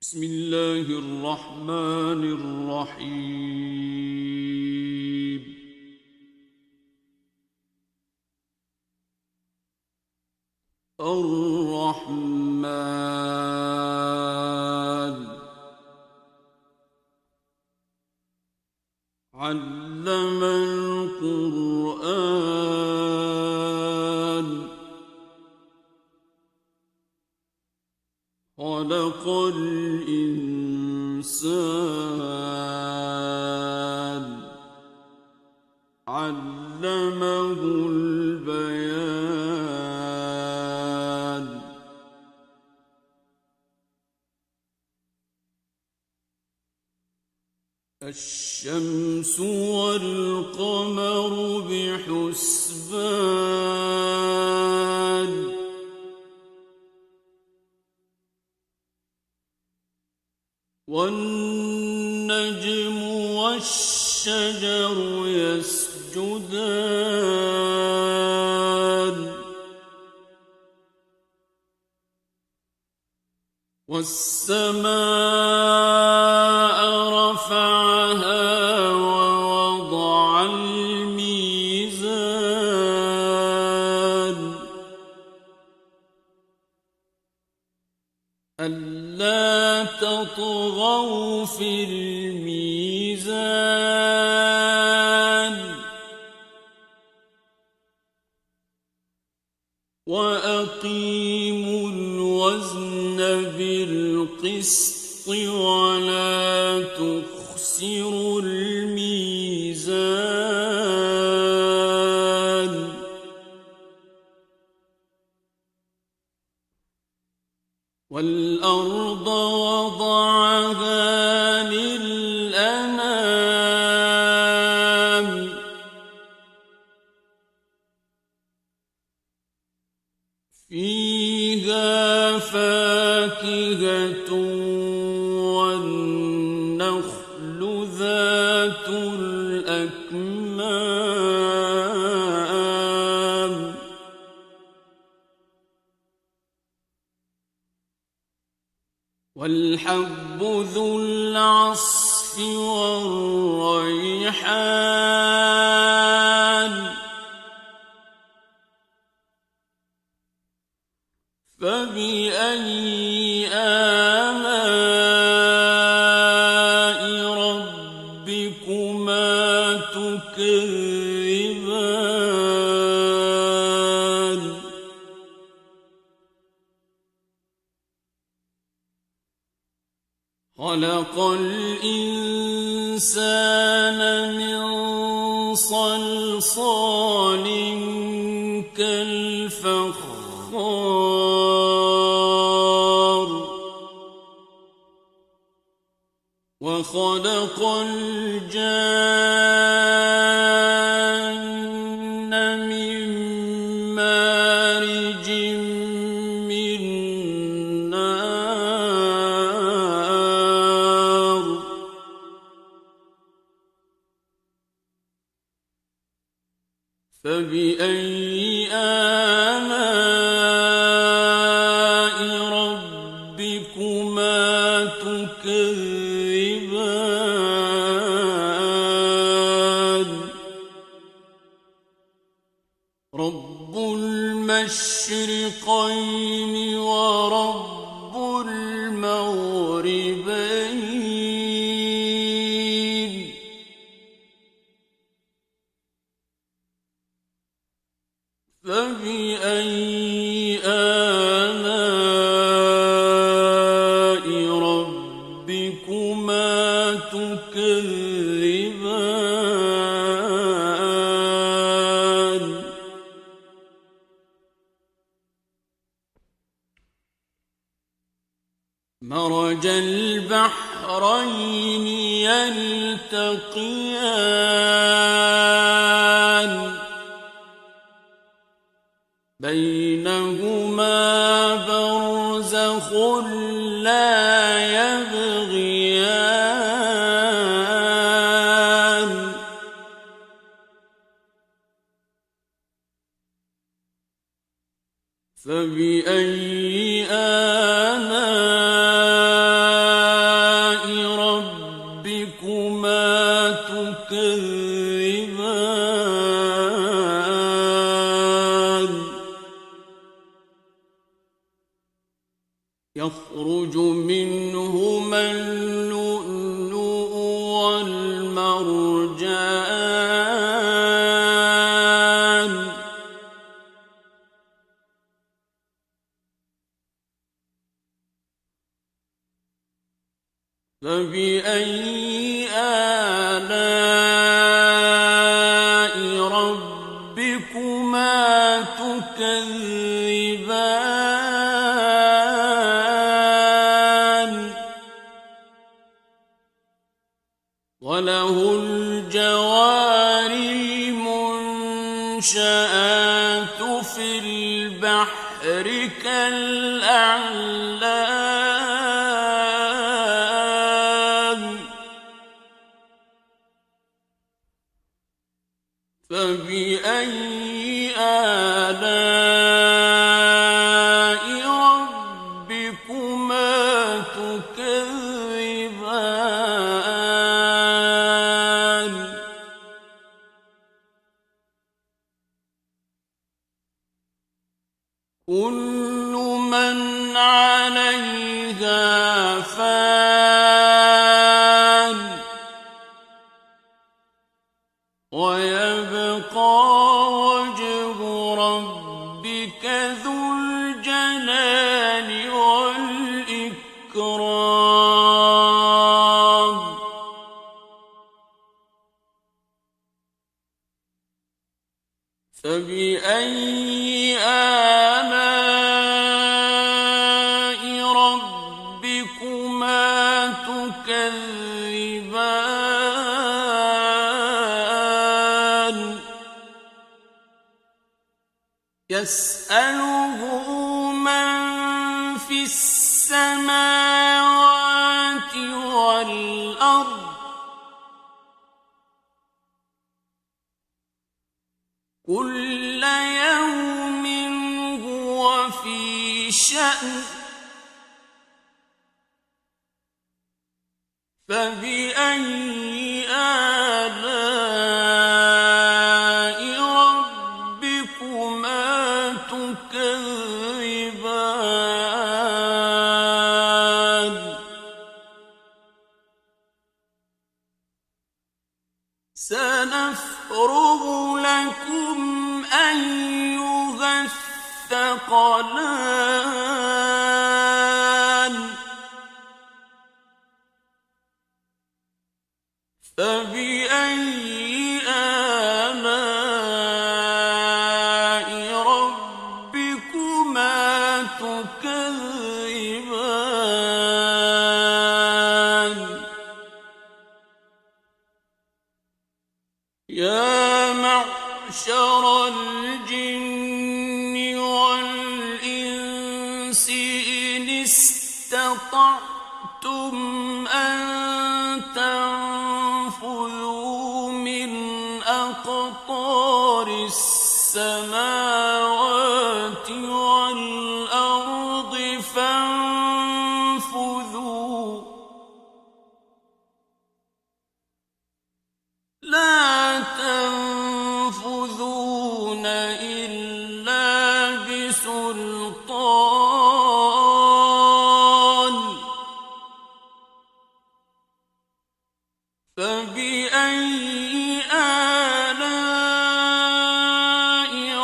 بسم الله الرحمن الرحيم. الرحمن علم القرآن خلق الإنسان علمه البيان. الشمس والقمر بحسبان والنجم والشجر يسجدان والسماء رفعها ووضع الميزان ألا تطغوا في الميزان وأقيموا الوزن بالقسط ولا تخسروا الميزان والأرض وضعها للأنام فيها فاكهة والنخل ذات الأكمام والحب ذو العصف والريحان فبأي آلاء ربكما تكذبان خلق الإنسان من صلصال كالفخار وخلق الجان من مارج من نار فبأي آلاء ربكما تكذبان رب المشرقين ورب المغربين فبأي آلاء ربكما تكذبان مرج البحرين يلتقيان بينهما برزخ لا يبغيان فبأي آلاء يخرج منهما اللؤلؤ والمرجان فبأي آلاء ربكما تكذبان وله الجوار المنشآت في البحر كالأعلام فبأي آلاء ربكما تكذبان كل من عليها فان ويبقى وجه ربك ذو الجلال والإكرام فبأي آلاء ربكما تكذبان يسأله من في السماوات والأرض كل يوم هو في شأن فبأي آلاء ربكما تكذبان سنفرغ لكم أيها الثقلان فبأي آلاء ربكما تكذبان يا معشر الجن والإنس إن استطعتم أن تنفذوا من أقطار السماوات والأرض فانفذوا لا تنفذون إلا بسلطان فبأي آلاء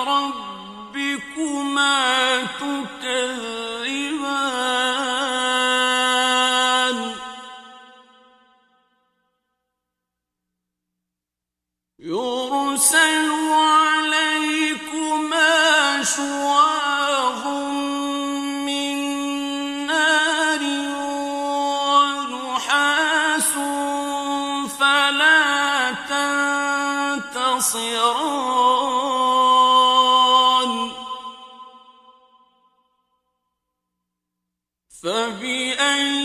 ربكما تكذبان يرسل عليكما شواظ من نار ونحاس فلا تنتصران فبأي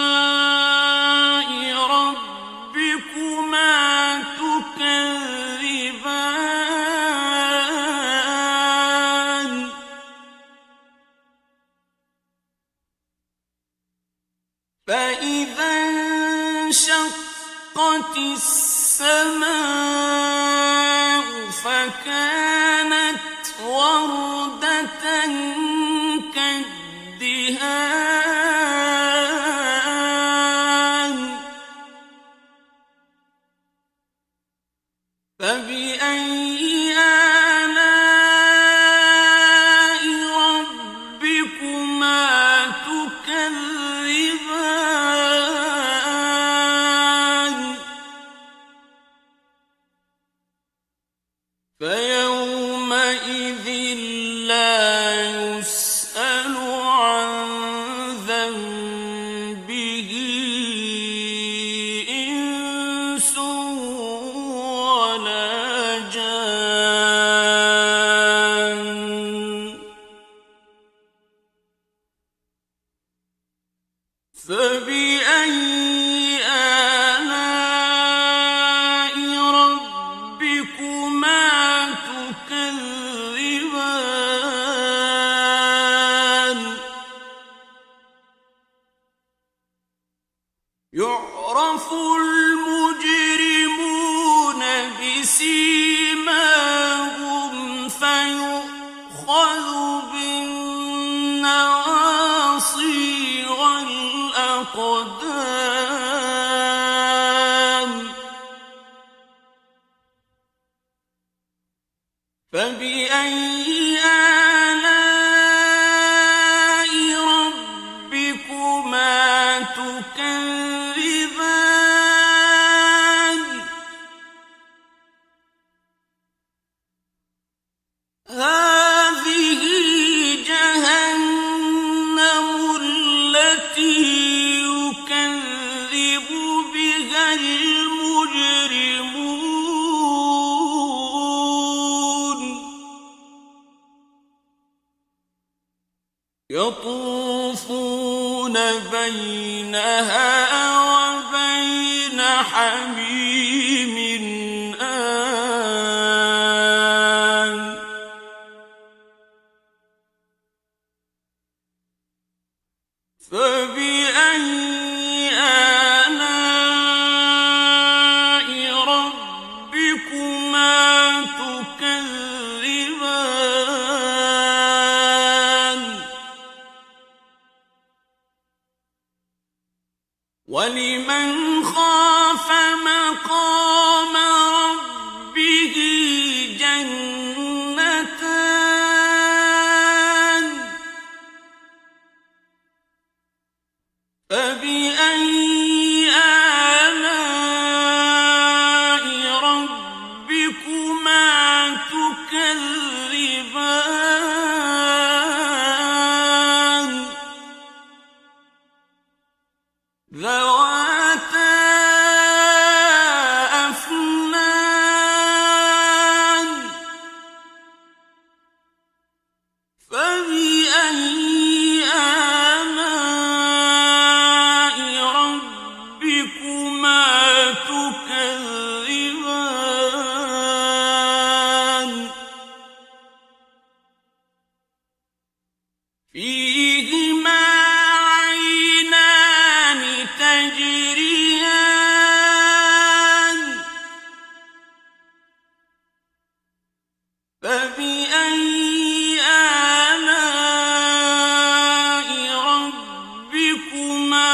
آلاء ربكما تكذبان فإذا انشقت السماء فكانت وردة كالدهان فبأي آلاء ربكما تكذبان فيومئذ لا يسأل عن ذنبه إنس ولا جان فبأي آلاء ربكما تكذبان يعرف المجرمون بسيماهم فيؤخذ بالنواصي والأقدام فبأي آلاء ربكما تكذبان هذه جهنم التي يكذب بها المجرمون يطوفون بينها وبين حميم آن فبأي آلاء ربكما تكذبان ولمن خاف مقام ربه جنتان فبأي آلاء ربكما تكذبان ذواتا أفنان فبأي آلاء ربكما تكذبان فيهما عينان تجريان فبأي آلاء ربكما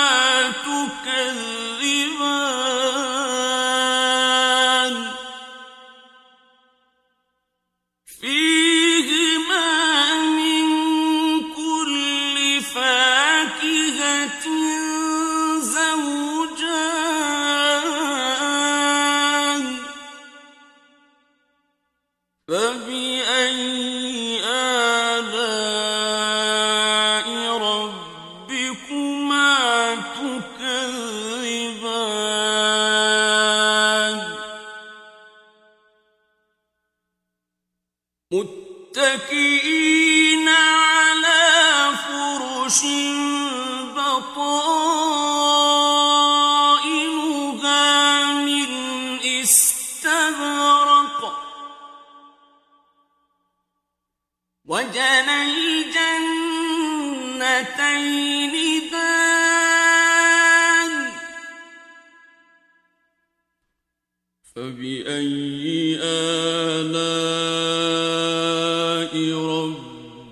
تكذبان فيهما من كل فاكهة زوجان فبأي آلاء ربكما تكذبان متكئين على فرش بطائنها من استبرق وجنى الجنتين دان فبأي آلاء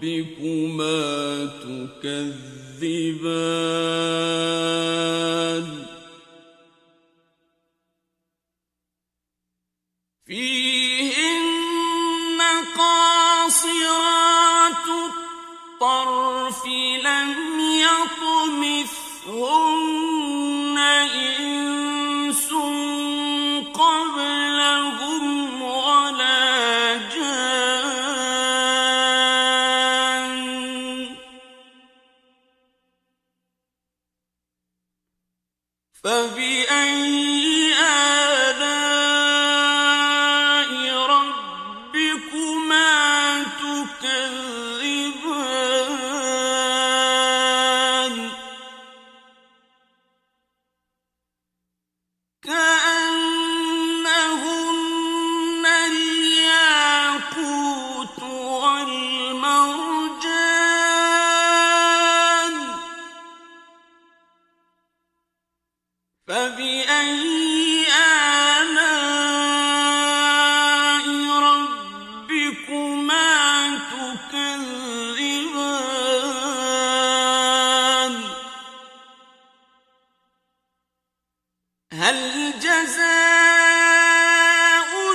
ربكما تكذبان فيهن قاصرات الطرف لم يطمثهن إنس قبلهم ولا جان فبأي آلاء ربكما تكذبان كأنهن الياقوت والمرجان فبأي آلاء ربكما تكذبان هل جزاء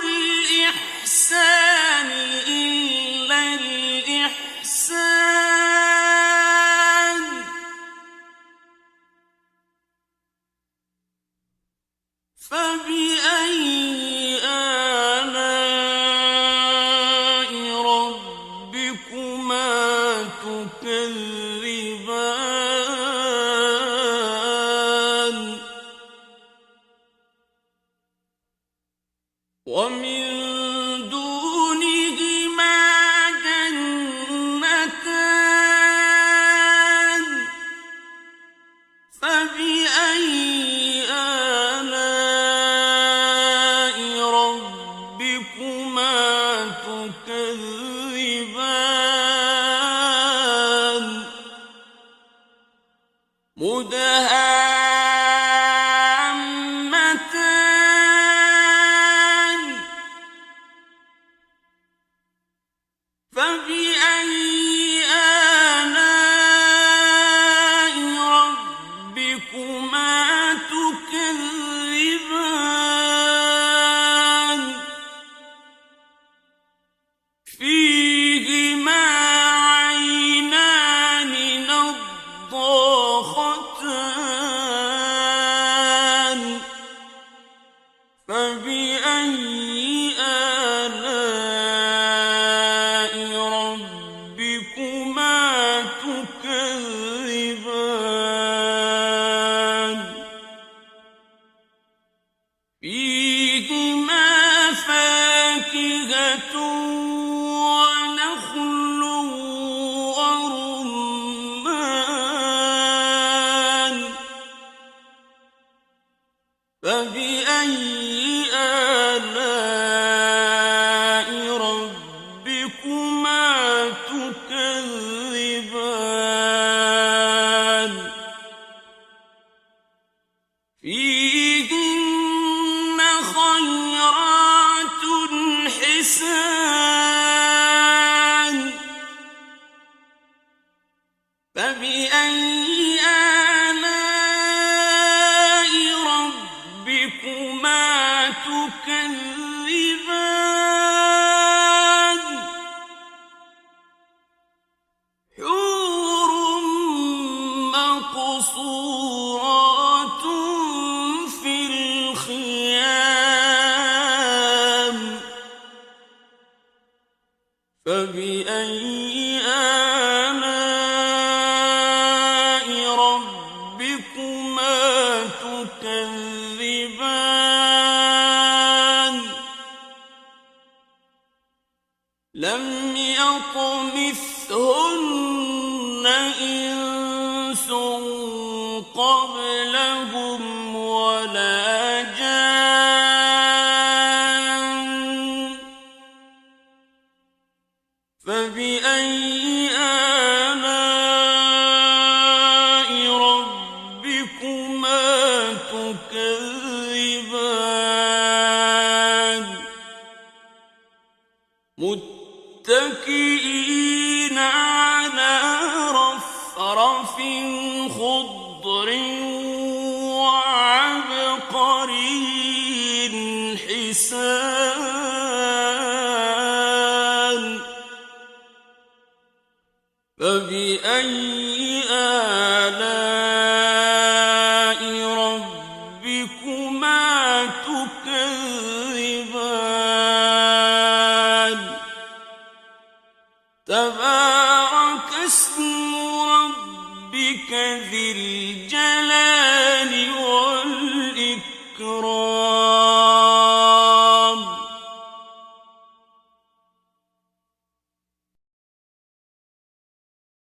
الإحسان إلا الإحسان فبأي آلاء ربكما تكذبان ومن دونهما جنتان فبأي آلاء ربكما تكذبان مدهامتان فبأي آلاء ربكما تكذبان فيهما عينان نضاختان فبأي آلاء ربكما تكذبان فيهما فاكهة ونخل ورمان فبأي آلاء ربكما تكذبان فيهن خيرات حسان فبأي آلاء ربكما تكذبان حور مقصورات في الخيام فبأي آلاء ربكما تكذبان لم يطمثهن إنس قبلهم ولا جان فبأي آلاء ربكما تكذبان متكئين على وزخرف خضر وعبقري حسان فبأي آلاء ربكما تكذبان تبارك اسم ربك ذي